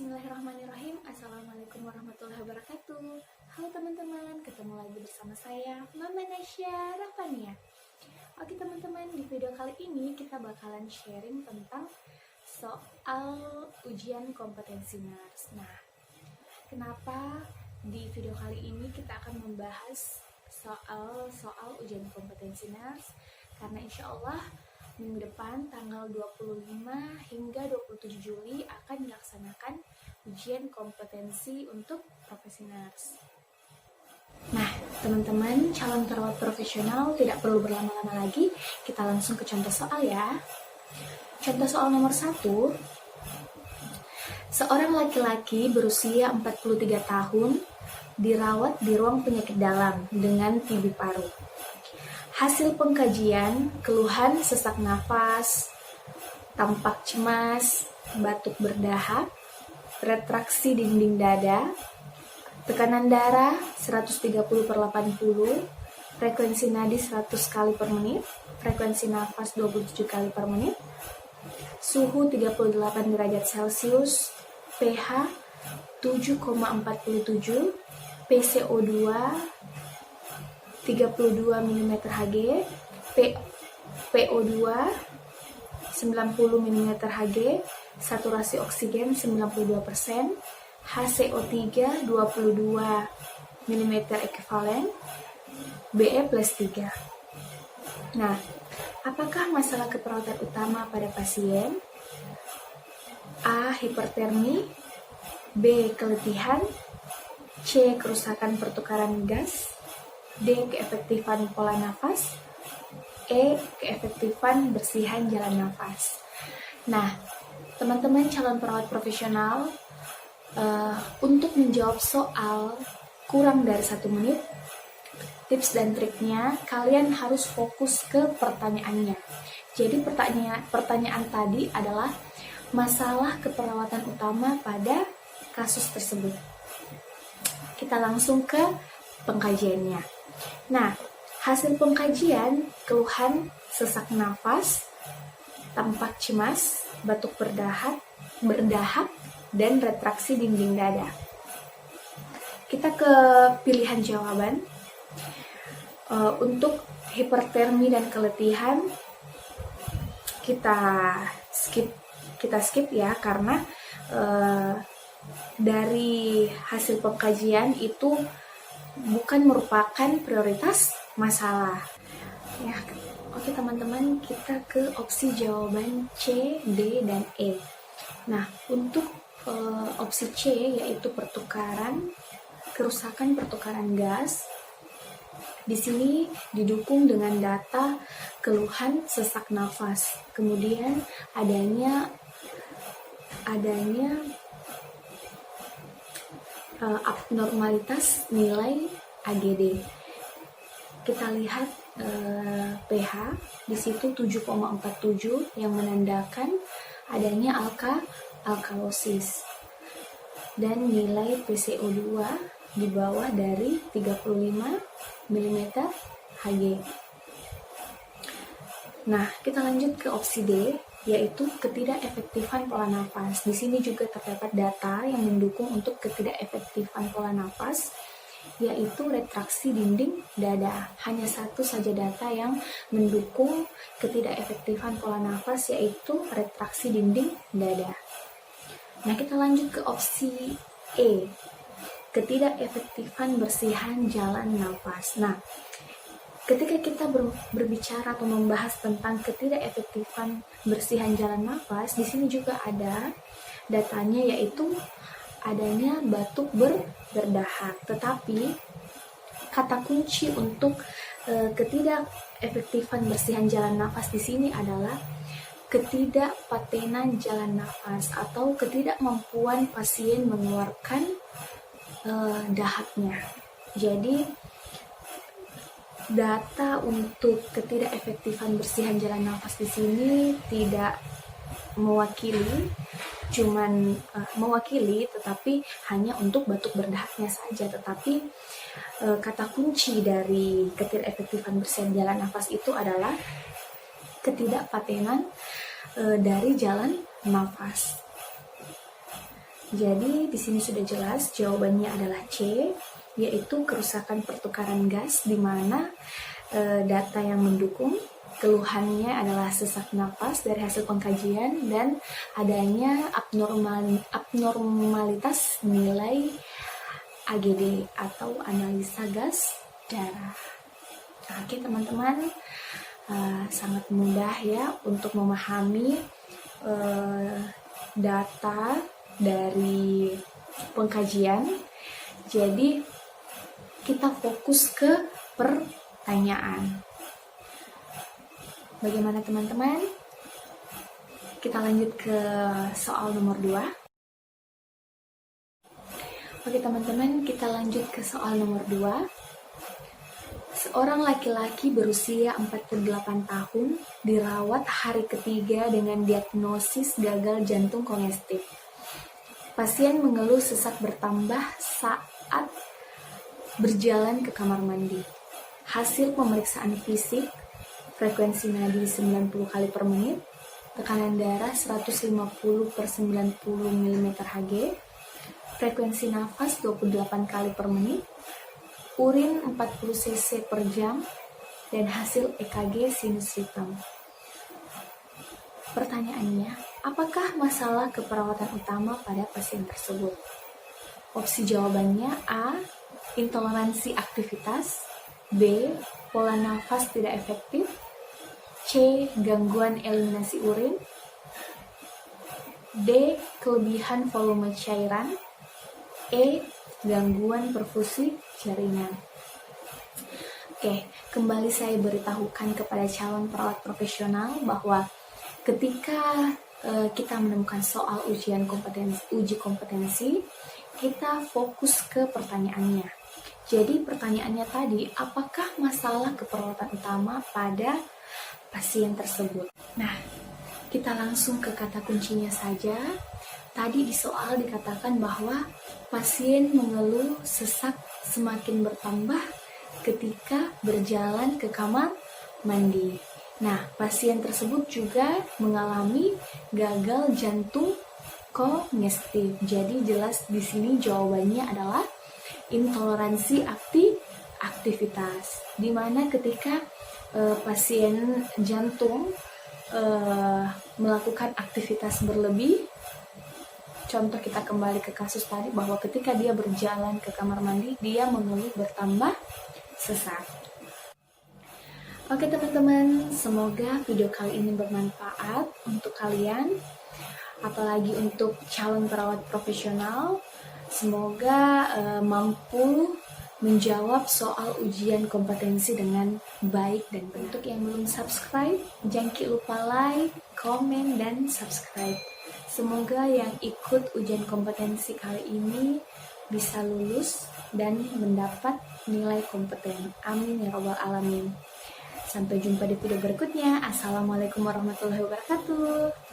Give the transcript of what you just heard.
Bismillahirrahmanirrahim. Assalamualaikum warahmatullahi wabarakatuh. Halo teman-teman, ketemu lagi bersama saya Mama Nasya Rafania. Oke teman-teman, di video kali ini kita bakalan sharing tentang soal ujian kompetensi NERS. Nah, kenapa di video kali ini kita akan membahas soal ujian kompetensi NERS? Karena insya Allah minggu depan tanggal 25 hingga 27 Juli akan dilaksanakan ujian kompetensi untuk profesi NERS. Nah, teman-teman calon perawat profesional tidak perlu berlama-lama lagi, kita langsung ke contoh soal ya. Contoh soal nomor 1. Seorang laki-laki berusia 43 tahun dirawat di ruang penyakit dalam dengan TB paru. Hasil pengkajian, keluhan sesak nafas, tampak cemas, batuk berdahak, retraksi dinding dada, tekanan darah 130/80, frekuensi nadi 100 kali per menit, frekuensi nafas 27 kali per menit, suhu 38 derajat Celcius, pH 7,47, PCO2 32 mm Hg, PO2 90 mm Hg, saturasi oksigen 92%, HCO3 22 mm ekivalen, Be+3. Nah, apakah masalah keperawatan utama pada pasien? A. Hipertermi, B. Keletihan, C. Kerusakan pertukaran gas, D. Keefektifan pola nafas, E. Keefektifan bersihan jalan nafas. Nah, teman-teman calon perawat profesional, untuk menjawab soal kurang dari 1 menit, tips dan triknya kalian harus fokus ke pertanyaannya. Jadi pertanyaan tadi adalah masalah keperawatan utama pada kasus tersebut. Kita langsung ke pengkajiannya. Nah, hasil pengkajian, keluhan sesak nafas, tampak cemas, batuk berdahak, dan retraksi dinding dada. Kita ke pilihan jawaban. Untuk hipertermi dan keletihan kita skip ya, karena dari hasil pengkajian itu bukan merupakan prioritas masalah ya. Oke teman-teman, kita ke opsi jawaban C, D, dan E. Nah, untuk opsi C yaitu kerusakan pertukaran gas, di sini didukung dengan data keluhan sesak nafas, kemudian adanya abnormalitas nilai AGD. Kita lihat pH di situ 7,47 yang menandakan adanya alkalosis, dan nilai PCO2 di bawah dari 35 mm Hg. Nah, kita lanjut ke opsi D, yaitu ketidakefektifan pola nafas. Di sini juga terdapat data yang mendukung untuk ketidakefektifan pola nafas, yaitu retraksi dinding dada. Hanya satu saja data yang mendukung ketidakefektifan pola nafas, yaitu retraksi dinding dada. Nah, kita lanjut ke opsi E, ketidakefektifan bersihan jalan nafas. Nah, ketika kita berbicara atau membahas tentang ketidakefektifan bersihan jalan nafas, di sini juga ada datanya, yaitu adanya batuk berdahak. Tetapi kata kunci untuk ketidakefektifan bersihan jalan nafas di sini adalah ketidakpatenan jalan nafas atau ketidakmampuan pasien mengeluarkan dahaknya. Jadi data untuk ketidakefektifan bersihan jalan nafas di sini tidak mewakili, tetapi hanya untuk batuk berdahaknya saja. Tetapi kata kunci dari ketidakefektifan bersihan jalan nafas itu adalah ketidakpatenan dari jalan nafas. Jadi di sini sudah jelas jawabannya adalah C, yaitu kerusakan pertukaran gas, di mana data yang mendukung keluhannya adalah sesak napas dari hasil pengkajian dan adanya abnormalitas nilai AGD atau analisa gas darah. Oke teman-teman, sangat mudah ya untuk memahami data dari pengkajian. Jadi kita fokus ke pertanyaan. Bagaimana teman-teman? Kita lanjut ke soal nomor 2. Oke teman-teman, kita lanjut ke soal nomor 2. Seorang laki-laki berusia 48 tahun dirawat hari ketiga dengan diagnosis gagal jantung kongestif. Pasien mengeluh sesak bertambah saat berjalan ke kamar mandi. Hasil pemeriksaan fisik, frekuensi nadi 90 kali per menit, tekanan darah 150 per 90 mm Hg, frekuensi nafas 28 kali per menit, urin 40 cc per jam, dan hasil EKG sinus hitam. Pertanyaannya, apakah masalah keperawatan utama pada pasien tersebut? Opsi jawabannya A. Intoleransi aktivitas, B. Pola nafas tidak efektif, C. Gangguan eliminasi urin, D. Kelebihan volume cairan, E. Gangguan perfusi jaringan. Oke, kembali saya beritahukan kepada calon perawat profesional bahwa ketika kita menemukan soal uji kompetensi, kita fokus ke pertanyaannya. Jadi pertanyaannya tadi, apakah masalah keperawatan utama pada pasien tersebut? Nah, kita langsung ke kata kuncinya saja. Tadi di soal dikatakan bahwa pasien mengeluh sesak semakin bertambah ketika berjalan ke kamar mandi. Nah, pasien tersebut juga mengalami gagal jantung kongestif. Jadi jelas di sini jawabannya adalah intoleransi aktivitas. Di mana ketika pasien jantung melakukan aktivitas berlebih, contoh kita kembali ke kasus tadi bahwa ketika dia berjalan ke kamar mandi, dia mengeluh bertambah sesak. Oke teman-teman, semoga video kali ini bermanfaat untuk kalian, apalagi untuk calon perawat profesional. Semoga mampu menjawab soal ujian kompetensi dengan baik dan benar. Untuk yang belum subscribe, jangan lupa like, komen, dan subscribe. Semoga yang ikut ujian kompetensi kali ini bisa lulus dan mendapat nilai kompeten. Amin ya robbal alamin. Sampai jumpa di video berikutnya. Assalamualaikum warahmatullahi wabarakatuh.